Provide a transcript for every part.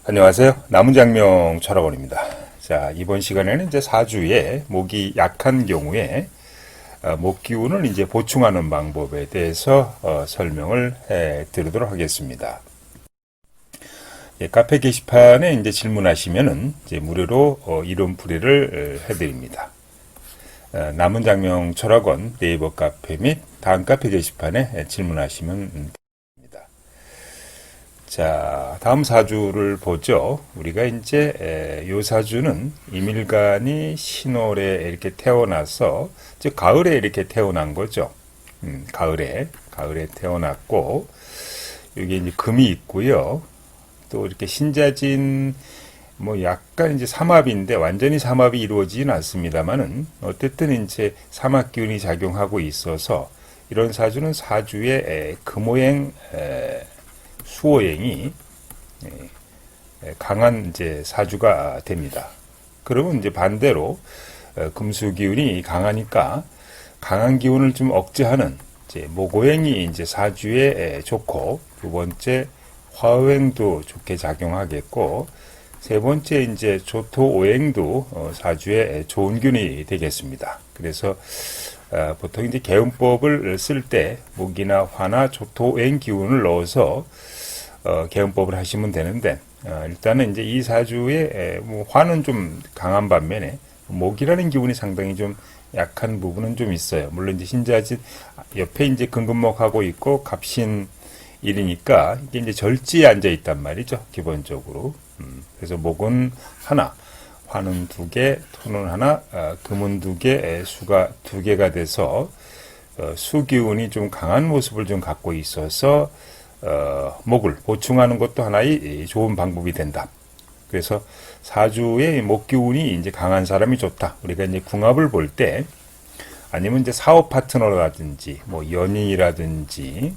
안녕하세요. 남은장명 철학원입니다. 자, 이번 시간에는 이제 사주에 목이 약한 경우에 목 기운을 이제 보충하는 방법에 대해서 설명을 해 드리도록 하겠습니다. 예, 카페 게시판에 이제 질문하시면은 이제 무료로 이론 풀이를 해드립니다. 남은장명 철학원 네이버 카페 및 다음 카페 게시판에 질문하시면 됩니다. 자, 다음 사주를 보죠. 우리가 이제 요 사주는 이밀간이 신월에 이렇게 태어나서 즉 가을에 이렇게 태어난 거죠. 가을에 태어났고 여기 이제 금이 있고요. 또 이렇게 신자진 뭐 약간 이제 삼합인데 완전히 삼합이 이루어지진 않습니다만은 어쨌든 이제 삼합 기운이 작용하고 있어서 이런 사주는 사주의 금오행 수오행이 강한 이제 사주가 됩니다. 그러면 이제 반대로 금수 기운이 강하니까 강한 기운을 좀 억제하는 이제 목오행이 이제 사주에 좋고 두 번째 화오행도 좋게 작용하겠고 세 번째 이제 조토오행도 사주에 좋은 균이 되겠습니다. 그래서 보통 이제 개운법을 쓸 때 목이나 화나 조토오행 기운을 넣어서 개운법을 하시면 되는데 일단은 이제 이 사주에 뭐 화는 좀 강한 반면에 목이라는 기운이 상당히 좀 약한 부분은 좀 있어요. 물론 이제 신자진 옆에 이제 금금목하고 있고 갑신일이니까 이게 이제 절지에 앉아 있단 말이죠. 기본적으로. 그래서 목은 하나, 화는 두 개, 토는 하나, 금은 두 개, 수가 두 개가 돼서 수기운이 좀 강한 모습을 좀 갖고 있어서 목을 보충하는 것도 하나의 좋은 방법이 된다. 그래서 사주의 목 기운이 이제 강한 사람이 좋다. 우리가 이제 궁합을 볼 때 아니면 이제 사업 파트너라든지 뭐 연인이라든지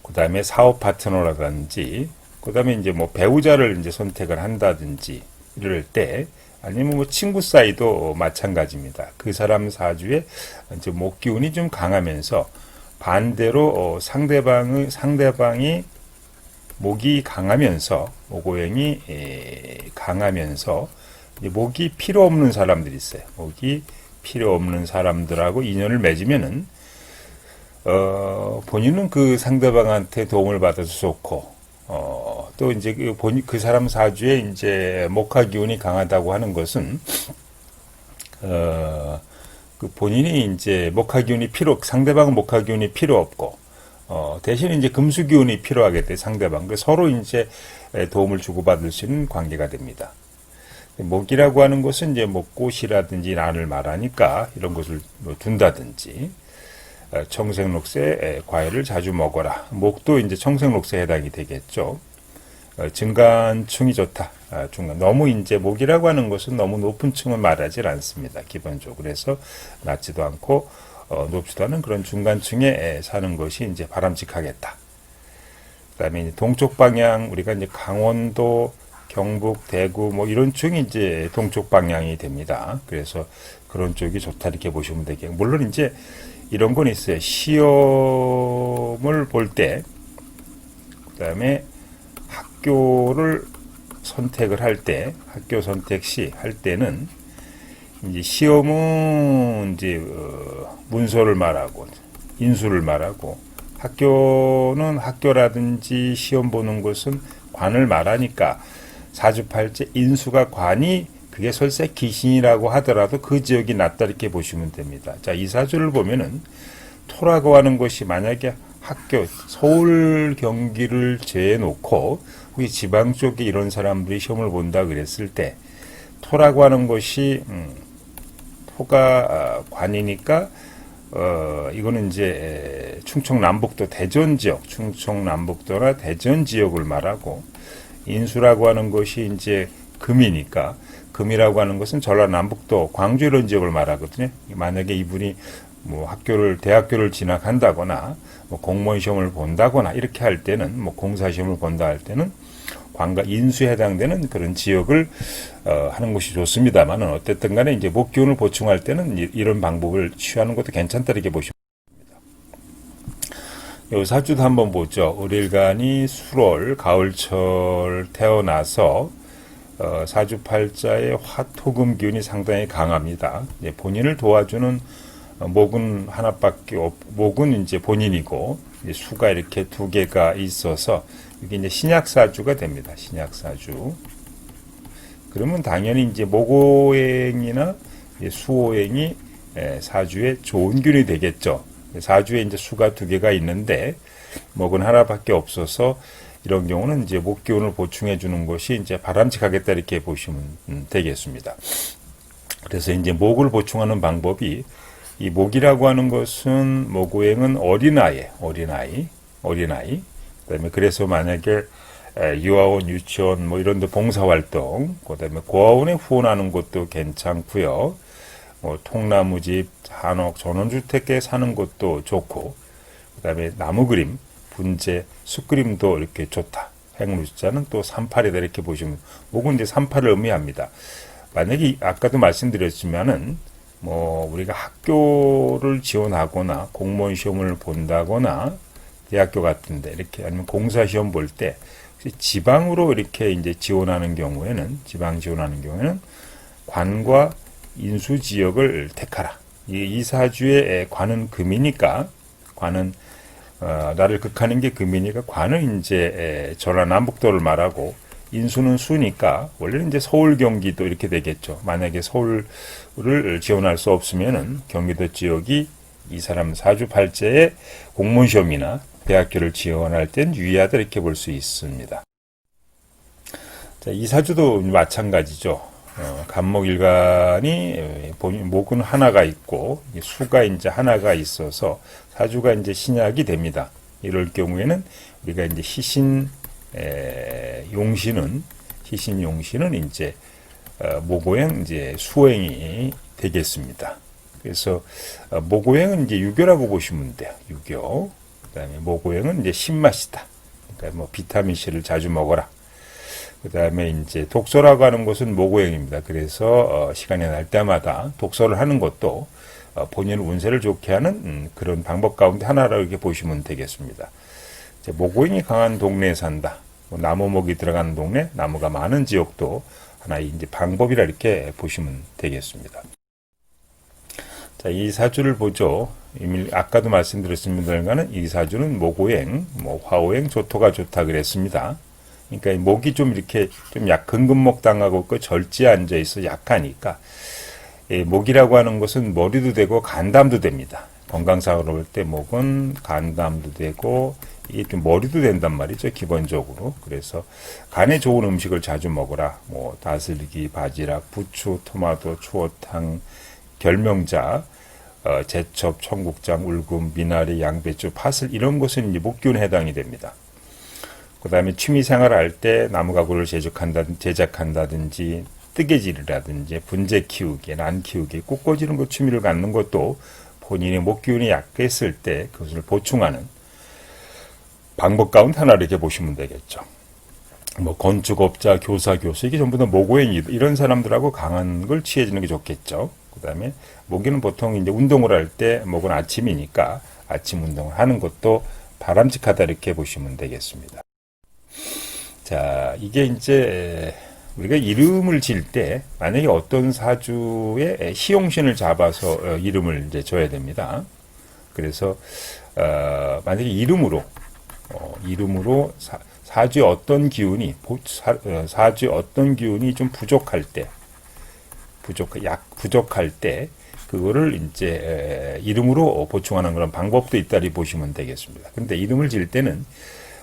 그다음에 사업 파트너라든지 그다음에 이제 뭐 배우자를 이제 선택을 한다든지 이럴 때 아니면 뭐 친구 사이도 마찬가지입니다. 그 사람 사주에 이제 목 기운이 좀 강하면서 반대로 상대방이 목이 강하면서 목오행이 강하면서 목이 필요 없는 사람들이 있어요. 목이 필요 없는 사람들하고 인연을 맺으면은 본인은 그 상대방한테 도움을 받아서 좋고 또 이제 그 사람 사주에 이제 목화 기운이 강하다고 하는 것은 그 본인이 이제 목화기운이 상대방은 목화기운이 필요 없고, 대신 이제 금수기운이 필요하게 돼, 상대방. 서로 이제 도움을 주고받을 수 있는 관계가 됩니다. 목이라고 하는 것은 이제 뭐 꽃이라든지 난을 말하니까 이런 것을 뭐 둔다든지, 청생록새 과일을 자주 먹어라. 목도 이제 청생록새에 해당이 되겠죠. 증간층이 좋다. 중간. 너무 이제 목이라고 하는 것은 너무 높은 층을 말하지 않습니다. 기본적으로. 그래서 낮지도 않고 높지도 않은 그런 중간층에 사는 것이 이제 바람직하겠다. 그다음에 이제 동쪽 방향 우리가 이제 강원도, 경북, 대구 뭐 이런 쪽이 이제 동쪽 방향이 됩니다. 그래서 그런 쪽이 좋다 이렇게 보시면 되겠고 물론 이제 이런 건 있어요. 시험을 볼 때 그다음에 학교를 선택을 할 때, 학교 선택 시 할 때는 이제 시험은 이제 문서를 말하고 인수를 말하고 학교는 학교라든지 시험 보는 것은 관을 말하니까 사주팔자 인수가 관이 그게 설사 기신이라고 하더라도 그 지역이 낫다 이렇게 보시면 됩니다. 자, 이 사주를 보면은 토라고 하는 것이 만약에 학교, 서울, 경기를 제해놓고 우리 지방 쪽에 이런 사람들이 시험을 본다 그랬을 때 토라고 하는 것이 토가 관이니까 이거는 이제 충청남북도 대전 지역, 충청남북도나 대전 지역을 말하고 인수라고 하는 것이 이제 금이니까 금이라고 하는 것은 전라남북도, 광주 이런 지역을 말하거든요. 만약에 이분이 뭐 대학교를 진학한다거나 뭐 공무원 시험을 본다거나 이렇게 할 때는 뭐 공사 시험을 본다 할 때는 관과 인수에 해당되는 그런 지역을 하는 것이 좋습니다만은 어쨌든 간에 이제 목 기운을 보충할 때는 이런 방법을 취하는 것도 괜찮다 이렇게 보시면 됩니다. 요 사주도 한번 보죠. 을일간이 술월 가을철 태어나서 사주팔자의 화토금 기운이 상당히 강합니다. 본인을 도와주는 목은 하나밖에 목은 이제 본인이고 이제 수가 이렇게 두 개가 있어서 이게 이제 신약사주가 됩니다. 신약사주. 그러면 당연히 이제 목오행이나 수오행이 사주에 좋은 균이 되겠죠. 사주에 이제 수가 두 개가 있는데 목은 하나밖에 없어서 이런 경우는 이제 목 기운을 보충해 주는 것이 이제 바람직하겠다 이렇게 보시면 되겠습니다. 그래서 이제 목을 보충하는 방법이 이 목이라고 하는 것은 목오행은 어린아이. 그다음에 그래서 만약에 유아원, 유치원 뭐 이런 데 봉사활동, 그다음에 고아원에 후원하는 것도 괜찮고요. 뭐 통나무집, 한옥, 전원주택에 사는 것도 좋고, 그다음에 나무그림, 분재, 숯그림도 이렇게 좋다. 행루자는 또 38이다 이렇게 보시면 목은 이제 38을 의미합니다. 만약에 아까도 말씀드렸지만은 뭐 우리가 학교를 지원하거나 공무원 시험을 본다거나 대학교 같은데 이렇게 아니면 공사 시험 볼 때 지방으로 이렇게 이제 지원하는 경우에는 관과 인수 지역을 택하라. 이 사주의 관은 금이니까 관은 나를 극하는 게 금이니까 관은 이제 전라남북도를 말하고 인수는 수니까 원래는 이제 서울 경기도 이렇게 되겠죠. 만약에 서울을 지원할 수 없으면은 경기도 지역이 이 사람 사주팔자의 공무원 시험이나 대학교를 지원할 땐 유의하다 이렇게 볼 수 있습니다. 자, 이 사주도 마찬가지죠. 간목일간이 목은 하나가 있고 수가 이제 하나가 있어서 사주가 이제 신약이 됩니다. 이럴 경우에는 우리가 이제 희신용신은 이제 목오행 이제 수오행이 되겠습니다. 그래서 목오행은 이제 유교라고 보시면 돼요. 유교. 그다음에 목오행은 이제 신맛이다. 그러니까 뭐 비타민 C를 자주 먹어라. 그 다음에 이제 독서라고 하는 것은 목오행입니다. 그래서 시간이 날 때마다 독서를 하는 것도 본인 운세를 좋게 하는 그런 방법 가운데 하나라고 이렇게 보시면 되겠습니다. 목오행이 강한 동네에 산다. 나무목이 들어가는 동네, 나무가 많은 지역도 하나의 이제 방법이라 이렇게 보시면 되겠습니다. 자, 이 사주를 보죠. 이미 아까도 말씀드렸습니다만은 이 사주는 목오행, 화오행, 조토가 좋다 그랬습니다. 그러니까 목이 좀 이렇게 좀 근근목 당하고 그 절지에 앉아 있어 약하니까 목이라고 하는 것은 머리도 되고 간담도 됩니다. 건강상으로 볼 때 목은 간담도 되고 이게 좀 머리도 된단 말이죠. 기본적으로. 그래서 간에 좋은 음식을 자주 먹어라. 뭐 다슬기, 바지락, 부추, 토마토, 추어탕, 결명자, 제첩, 청국장, 울금, 미나리, 양배추, 파슬 이런 것은 이제 목기운에 해당이 됩니다. 그 다음에 취미생활을 할 때 나무가구를 제작한다든지 뜨개질이라든지 분재 키우기, 란 키우기, 꽃꽂이는 그 취미를 갖는 것도 본인의 목기운이 약했을 때 그것을 보충하는 방법 가운데 하나를 이렇게 보시면 되겠죠. 뭐 건축업자, 교사, 교수 이게 전부 다 목오행이 이런 사람들하고 강한 걸 취해지는 게 좋겠죠. 그 다음에 목에는 보통 이제 운동을 할 때 목은 아침이니까 아침 운동을 하는 것도 바람직하다 이렇게 보시면 되겠습니다. 자, 이게 이제 우리가 이름을 지을 때 만약에 어떤 사주에 시용신을 잡아서 이름을 이제 줘야 됩니다. 그래서 만약에 이름으로 사주의 어떤 기운이 좀 부족할 때 그거를 이제 이름으로 보충하는 그런 방법도 있다리 보시면 되겠습니다. 근데 이름을 지을 때는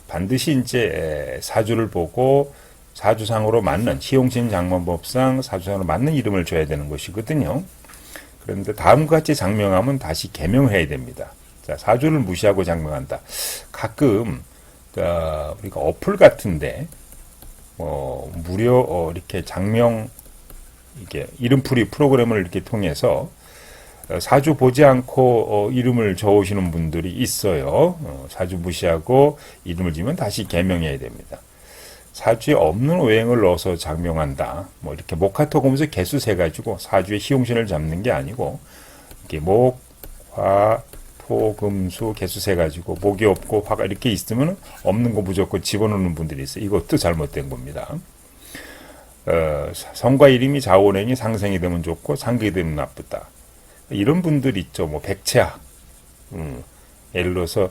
반드시 이제 사주를 보고 사주상으로 맞는 시용신 장만법상 사주상으로 맞는 이름을 줘야 되는 것이거든요. 그런데 다음과 같이 장명하면 다시 개명해야 됩니다. 자, 사주를 무시하고 장명한다. 가끔 우리가 어플 같은데 무료 이렇게 장명 이게 이름풀이 프로그램을 이렇게 통해서 사주 보지 않고 이름을 적으시는 분들이 있어요. 사주 무시하고 이름을 지면 다시 개명해야 됩니다. 사주에 없는 오행을 넣어서 장명한다. 뭐 이렇게 목화토 검에서 개수 세 가지고 사주의 시용신을 잡는 게 아니고 이렇게 목, 화, 토, 금, 수, 개수 세 가지고 목이 없고 화가 이렇게 있으면 없는 거 무조건 집어넣는 분들이 있어요. 이것도 잘못된 겁니다. 성과 이름이 자오랭이 상생이 되면 좋고 상극이 되면 나쁘다. 이런 분들 있죠. 뭐 백채학. 예를 들어서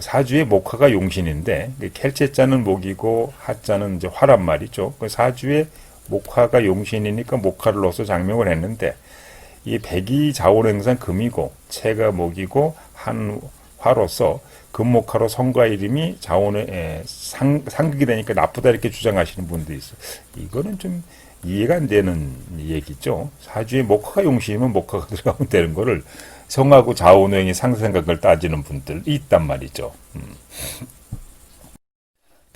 사주의 목화가 용신인데 켈체자는 목이고 하자는 이제 화란 말이죠. 그 사주의 목화가 용신이니까 목화를 넣어서 장명을 했는데 이 백이 자오랭상 금이고 채가 목이고 한 화로서 금목화로 성과 이름이 자오는 상극이 되니까 나쁘다 이렇게 주장하시는 분들이 있어요. 이거는 좀 이해가 안 되는 얘기죠. 사주에 목화가 용신이면 목화가 들어가면 되는 거를 성하고 자오행의 상생각을 따지는 분들이 있단 말이죠.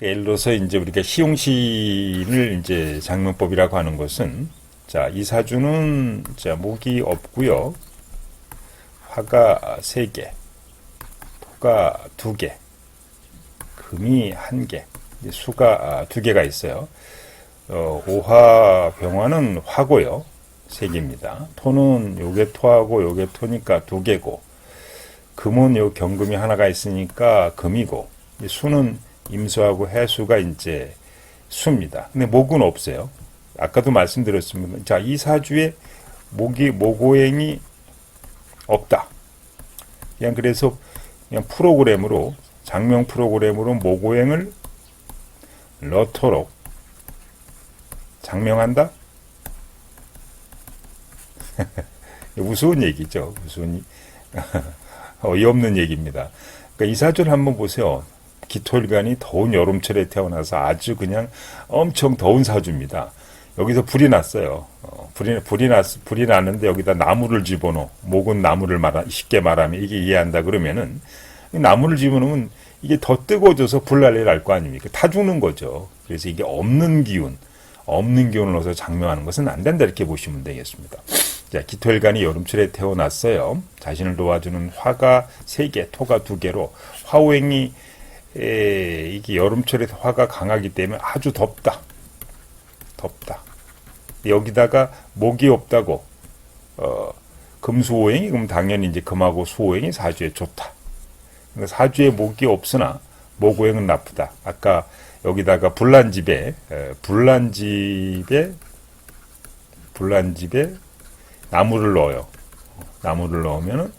예를 들어서 이제 우리가 시용신을 이제 장명법이라고 하는 것은 자, 이 사주는 자, 목이 없고요. 화가 3개, 토가 2개, 금이 1개, 수가 2개가 있어요. 오화 병화는 화고요. 3개입니다. 토는 요게 토하고 요게 토니까 2개고, 금은 요 경금이 하나가 있으니까 금이고, 수는 임수하고 해수가 이제 수입니다. 근데 목은 없어요. 아까도 말씀드렸습니다. 자, 이 사주에 모고행이 없다. 그냥 그래서 그냥 프로그램으로, 장명 프로그램으로 모고행을 넣도록 장명한다? 우스운 얘기죠. 우스운, 어이없는 얘기입니다. 그러니까 이 사주를 한번 보세요. 기토일간이 더운 여름철에 태어나서 아주 그냥 엄청 더운 사주입니다. 여기서 불이 났어요. 불이 났는데 여기다 나무를 집어넣어. 목은 나무를 쉽게 말하면 이게 이해한다 그러면은 나무를 집어넣으면 이게 더 뜨거워져서 불난리 날 거 아닙니까? 타 죽는 거죠. 그래서 이게 없는 기운을 넣어서 장명하는 것은 안 된다 이렇게 보시면 되겠습니다. 자, 기토일간이 여름철에 태어났어요. 자신을 도와주는 화가 3개, 토가 2개로 화오행이 이게 여름철에 화가 강하기 때문에 아주 덥다. 여기다가 목이 없다고 금수오행이 그럼 당연히 이제 금하고 수오행이 사주에 좋다. 그러니까 사주에 목이 없으나 목오행은 나쁘다. 아까 여기다가 불난집에 나무를 넣어요. 나무를 넣으면은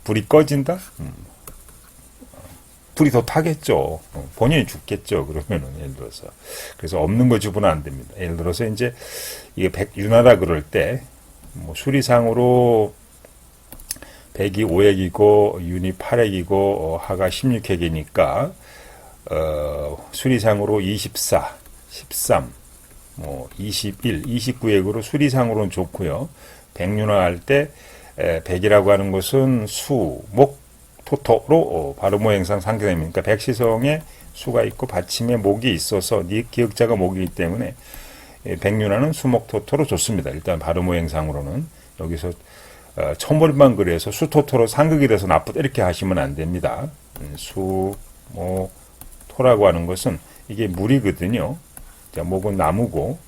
불이 꺼진다. 불이 더 타겠죠. 본인이 죽겠죠. 그러면은, 예를 들어서. 그래서 없는 거 집으면 안 됩니다. 예를 들어서 이제, 이게 백윤화라 그럴 때, 뭐, 수리상으로 백이 5핵이고, 윤이 8핵이고, 하가 16핵이니까, 수리상으로 24, 13, 뭐, 21, 29핵으로 수리상으로는 좋고요. 백윤화 할 때, 백이라고 하는 것은 수, 목, 토토로 발음호행상 상계됩니다. 그러니까 백시성에 수가 있고 받침에 목이 있어서 기역자가 목이기 때문에 백윤화는 수목토토로 좋습니다. 일단 발음호행상으로는 여기서 첨월만 그래서 수토토로 상극이 돼서 나쁘다 이렇게 하시면 안 됩니다. 수, 목, 토라고 하는 것은 이게 물이거든요. 자, 목은 나무고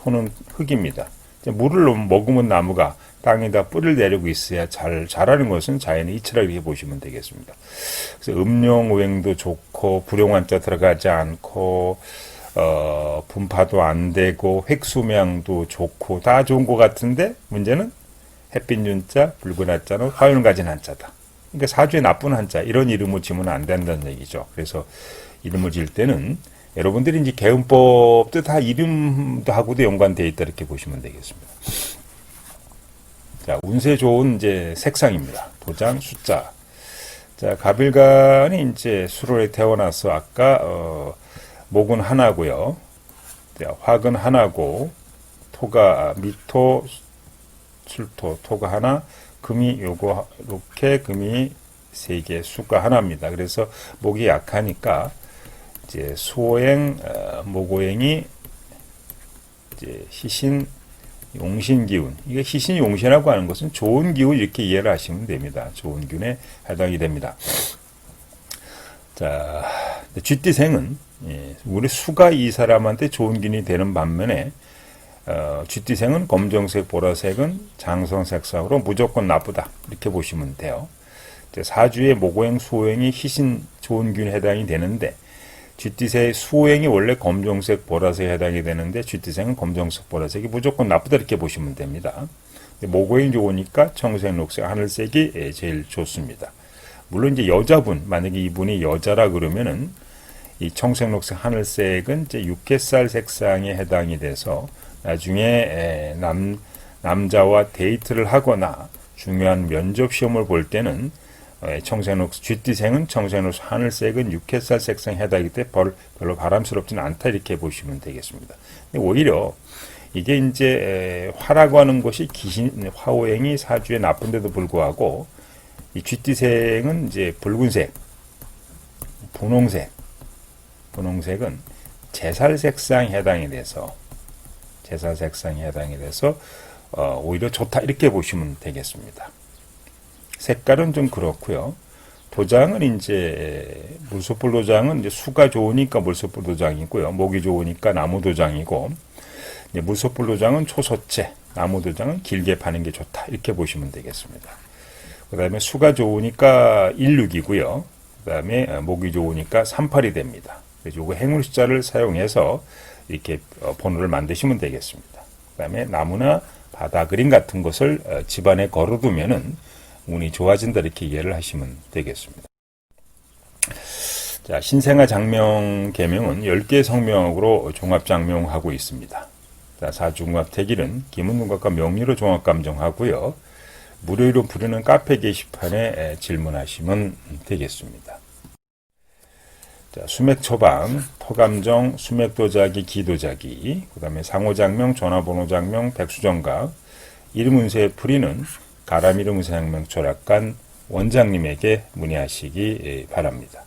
토는 흙입니다. 물을 먹으면 나무가 땅에다 뿌리를 내리고 있어야 자라는 것은 자연의 이치라 이렇게 보시면 되겠습니다. 그래서 음용오행도 좋고 불용한자 들어가지 않고 분파도 안 되고 획수명도 좋고 다 좋은 것 같은데 문제는 햇빛 윤자, 붉은 한자는 화요일 가진 한자다. 그러니까 사주에 나쁜 한자 이런 이름을 지으면 안 된다는 얘기죠. 그래서 이름을 지을 때는 여러분들이 이제 개운법도 다 이름도 하고도 연관되어 있다 이렇게 보시면 되겠습니다. 자, 운세 좋은 이제 색상입니다. 도장, 숫자. 자, 갑일간이 이제 수로에 태어나서 아까 목은 하나고요. 자, 화근 하나고 토가 미토, 술토, 토가 하나, 금이 요거 이렇게 금이 3개, 수가 하나입니다. 그래서 목이 약하니까 이제 수오행, 목오행이 이제 희신 용신 기운. 이게 희신 용신이라고 하는 것은 좋은 기운 이렇게 이해를 하시면 됩니다. 좋은 기운에 해당이 됩니다. 자, 쥐띠생은 우리 수가 이 사람한테 좋은 기운이 되는 반면에 쥐띠생은 검정색, 보라색은 장성색상으로 무조건 나쁘다. 이렇게 보시면 돼요. 사주의 모고행, 수호행이 희신 좋은 균에 해당이 되는데 쥐띠새의 수호행이 원래 검정색, 보라색에 해당이 되는데 쥐띠새는 검정색, 보라색이 무조건 나쁘다 이렇게 보시면 됩니다. 모고행이 좋으니까 청색, 녹색, 하늘색이 제일 좋습니다. 물론 이제 여자분, 만약에 이분이 여자라 그러면은 이 청색, 녹색, 하늘색은 이제 육개살 색상에 해당이 돼서 나중에 남자와 데이트를 하거나 중요한 면접 시험을 볼 때는 청색, 녹색, 쥐띠생은 청색, 녹색, 하늘색은 육개살 색상에 해당하기 때문에 별로 바람스럽지는 않다 이렇게 보시면 되겠습니다. 근데 오히려 이게 이제 화라고 하는 것이 화호행이 사주에 나쁜데도 불구하고 이 쥐띠생은 이제 붉은색, 분홍색은 제살 색상에 해당이 돼서 오히려 좋다 이렇게 보시면 되겠습니다. 색깔은 좀 그렇고요. 도장은 이제 물소불 도장은 이제 수가 좋으니까 물소불 도장이고요. 목이 좋으니까 나무 도장이고 이제 물소불 도장은 초소체, 나무 도장은 길게 파는 게 좋다 이렇게 보시면 되겠습니다. 그 다음에 수가 좋으니까 16이고요. 그 다음에 목이 좋으니까 38이 됩니다. 그래서 요거 행운 숫자를 사용해서 이렇게 번호를 만드시면 되겠습니다. 그 다음에 나무나 바다 그림 같은 것을 집안에 걸어두면은 운이 좋아진다 이렇게 이해를 하시면 되겠습니다. 자, 신생아 장명 계명은 10개의 성명으로 종합장명하고 있습니다. 자, 사주궁합택일은 기문궁합과 명리로 종합감정하고요. 무료로 부르는 카페 게시판에 질문하시면 되겠습니다. 자, 수맥 처방, 토감정, 수맥 도자기, 기도자기, 그 다음에 상호장명, 전화번호 장명, 백수정각, 이름운세 풀이는 가람 이름운세 장명 철학관 원장님에게 문의하시기 바랍니다.